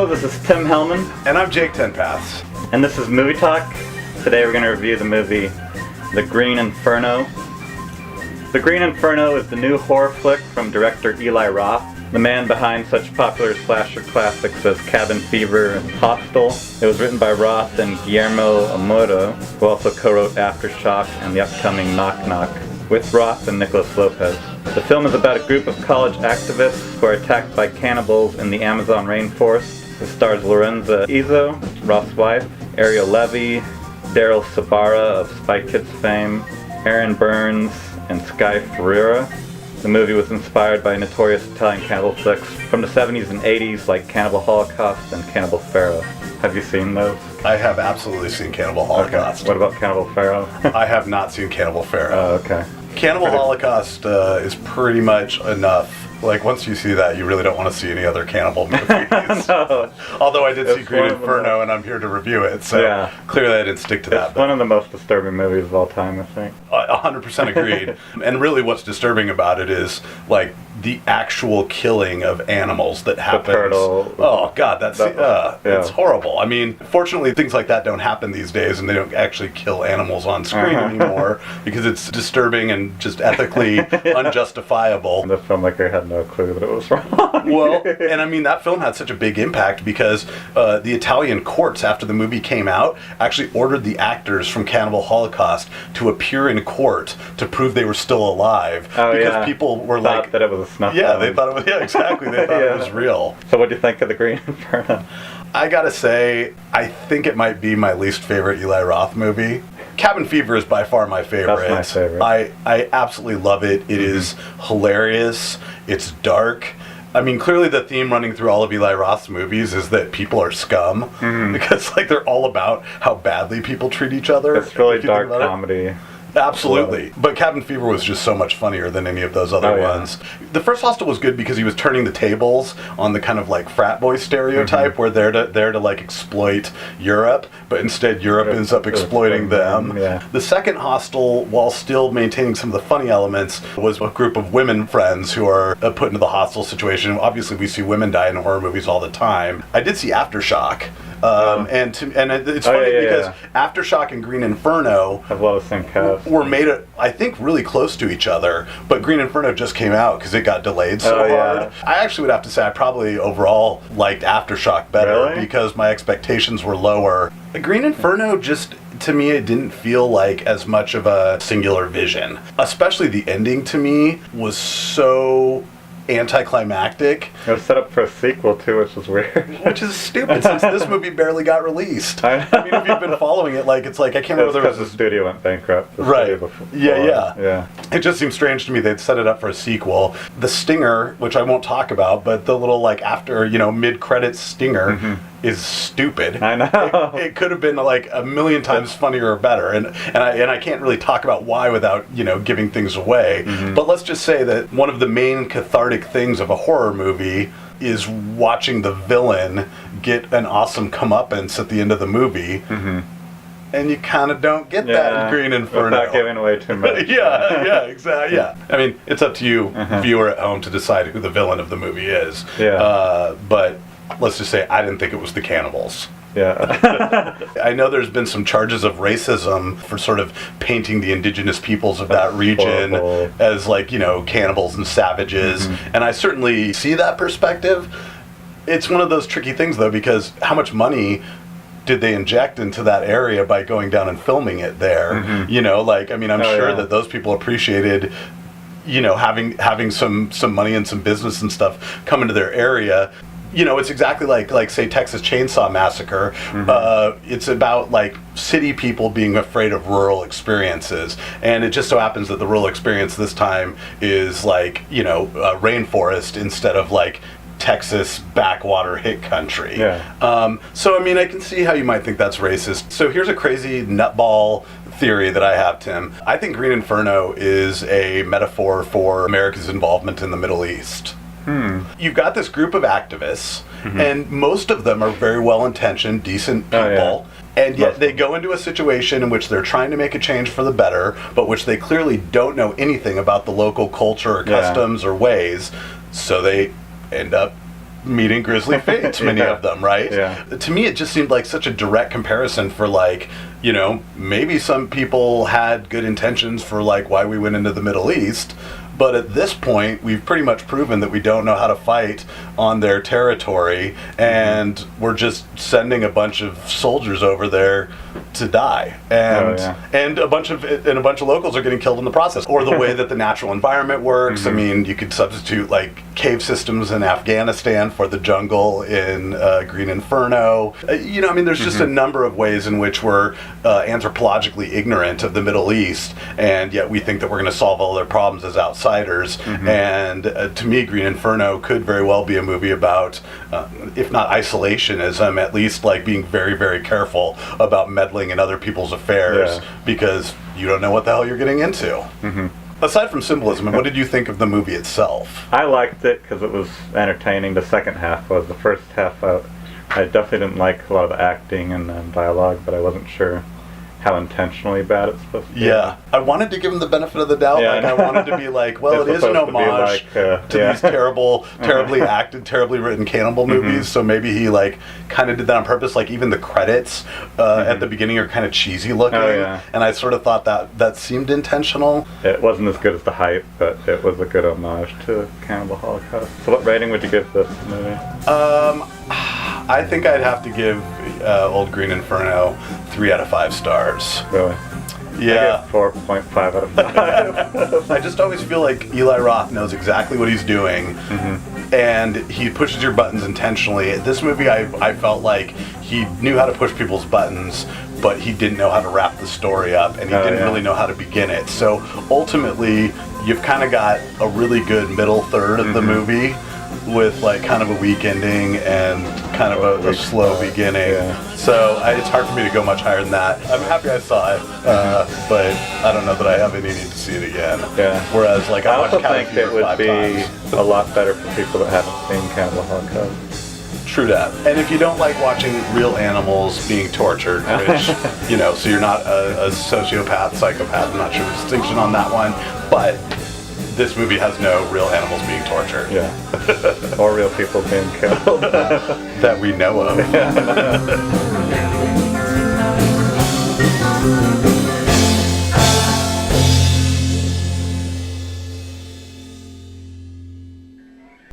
Hello, this is Tim Hellman. And I'm Jake Tenpaths. And this is Movie Talk. Today we're going to review the movie The Green Inferno. The Green Inferno is the new horror flick from director Eli Roth, the man behind such popular slasher classics as Cabin Fever and Hostel. It was written by Roth and Guillermo Amado, who also co-wrote Aftershock and the upcoming Knock Knock, with Roth and Nicholas Lopez. The film is about a group of college activists who are attacked by cannibals in the Amazon rainforest. It stars Lorenza Izzo, Roth's wife, Ariel Levy, Daryl Sabara of Spy Kids fame, Aaron Burns, and Sky Ferreira. The movie was inspired by notorious Italian cannibal flicks from the 70s and 80s like Cannibal Holocaust and Cannibal Pharaoh. Have you seen those? I have absolutely seen Cannibal Holocaust. Okay. What about Cannibal Pharaoh? I have not seen Cannibal Pharaoh. Oh, okay. Cannibal Holocaust is pretty much enough. Like, once you see that, you really don't want to see any other cannibal movies. No. Although I did see Green Inferno, and I'm here to review it, so yeah. Clearly I didn't stick to that. It's one of the most disturbing movies of all time, I think. 100% agreed. And really what's disturbing about it is, like, the actual killing of animals that happens. The turtle. Oh, God, it's horrible. I mean, fortunately, things like that don't happen these days, and they don't actually kill animals on screen anymore, because it's disturbing and just ethically unjustifiable. The filmmaker had no clue that it was wrong. Well, and I mean, that film had such a big impact because the Italian courts, after the movie came out, actually ordered the actors from Cannibal Holocaust to appear in court to prove they were still alive. Because people were thought that it was a snuff film. they thought it was, exactly. They thought it was real. So what do you think of The Green Inferno? I gotta say, I think it might be my least favorite Eli Roth movie. Cabin Fever is by far my favorite. That's my favorite. I absolutely love it. It is hilarious. It's dark. I mean, clearly the theme running through all of Eli Roth's movies is that people are scum. Because, like, they're all about how badly people treat each other. It's really dark comedy. Absolutely. But Cabin Fever was just so much funnier than any of those other ones. The first Hostel was good because he was turning the tables on the kind of like frat boy stereotype where they're to like exploit Europe, but instead Europe ends up exploiting them. Yeah. The second Hostel, while still maintaining some of the funny elements, was a group of women friends who are put into the hostile situation. Obviously we see women die in horror movies all the time. I did see Aftershock. And it's funny because Aftershock and Green Inferno have a lot of the same cast. Were made, I think, really close to each other, but Green Inferno just came out because it got delayed so hard. I actually would have to say I probably overall liked Aftershock better because my expectations were lower. Green Inferno just, to me, it didn't feel like as much of a singular vision. Especially the ending, to me, was so anticlimactic. It was set up for a sequel too, which was weird. Which is stupid since this movie barely got released. I mean, if you've been following it, like, it's like, I can't remember. Because the studio went bankrupt. Right. Yeah. It just seems strange to me they'd set it up for a sequel. The stinger, which I won't talk about, but the little, like, after, mid-credits stinger is stupid. I know. It could have been like a million times funnier or better, and I can't really talk about why without giving things away. But let's just say that one of the main cathartic things of a horror movie is watching the villain get an awesome comeuppance at the end of the movie. And you kind of don't get that in Green Inferno. Without giving away too much. Exactly. Yeah. I mean, it's up to you, viewer at home, to decide who the villain of the movie is. But let's just say I didn't think it was the cannibals. Yeah. I know there's been some charges of racism for sort of painting the indigenous peoples of that region as, like, cannibals and savages. And I certainly see that perspective. It's one of those tricky things, though, because how much money did they inject into that area by going down and filming it there? I'm sure that those people appreciated having some money and some business and stuff come into their area. It's exactly like say Texas Chainsaw Massacre. It's about, like, city people being afraid of rural experiences, and it just so happens that the rural experience this time is like rainforest instead of like Texas backwater hick country. So I mean, I can see how you might think that's racist. So here's a crazy nutball theory that I have, Tim. I think Green Inferno is a metaphor for America's involvement in the Middle East. You've got this group of activists, and most of them are very well-intentioned, decent people, and yet they go into a situation in which they're trying to make a change for the better, but which they clearly don't know anything about the local culture or customs or ways, so they end up meeting grisly fates, many Yeah. of them, right? Yeah. To me, it just seemed like such a direct comparison for, like, you know, maybe some people had good intentions for, like, why we went into the Middle East, but at this point, we've pretty much proven that we don't know how to fight on their territory, and we're just sending a bunch of soldiers over there to die, and and a bunch of locals are getting killed in the process. Or the way that the natural environment works. I mean, you could substitute like cave systems in Afghanistan for the jungle in Green Inferno. You know, I mean, there's just a number of ways in which we're anthropologically ignorant of the Middle East, and yet we think that we're going to solve all their problems as outsiders. And to me, Green Inferno could very well be a movie about, if not isolationism, at least like being very, very careful about meddling in other people's affairs, because you don't know what the hell you're getting into. Aside from symbolism, what did you think of the movie itself? I liked it because it was entertaining. The second half was. The first half, I definitely didn't like a lot of the acting and dialogue, but I wasn't sure how intentionally bad it's supposed to be. Yeah, I wanted to give him the benefit of the doubt. Yeah, like, I wanted to be like, well, it is an homage to these terribly acted, terribly written cannibal movies. So maybe he like kind of did that on purpose. Like even the credits at the beginning are kind of cheesy looking, and I sort of thought that seemed intentional. It wasn't as good as The Hype, but it was a good homage to Cannibal Holocaust. So what rating would you give this movie? I think I'd have to give Old Green Inferno 3 out of 5 stars. Really? Yeah. I give 4.5 out of 5. I just always feel like Eli Roth knows exactly what he's doing, and he pushes your buttons intentionally. This movie, I felt like he knew how to push people's buttons, but he didn't know how to wrap the story up, and he didn't really know how to begin it. So ultimately, you've kind of got a really good middle third of the movie, with like kind of a weak ending and kind of a slow beginning. So it's hard for me to go much higher than that. I'm happy I saw it, but I don't know that I have any need to see it again. Whereas like I watched also Cabin think Fever it would 5 be times. a lot better for people that haven't seen Cannibal Holocaust. True that. And if you don't like watching real animals being tortured, which, you know, so you're not a sociopath, psychopath, I'm not sure the distinction on that one, but this movie has no real animals being tortured. Or real people being killed. That we know of.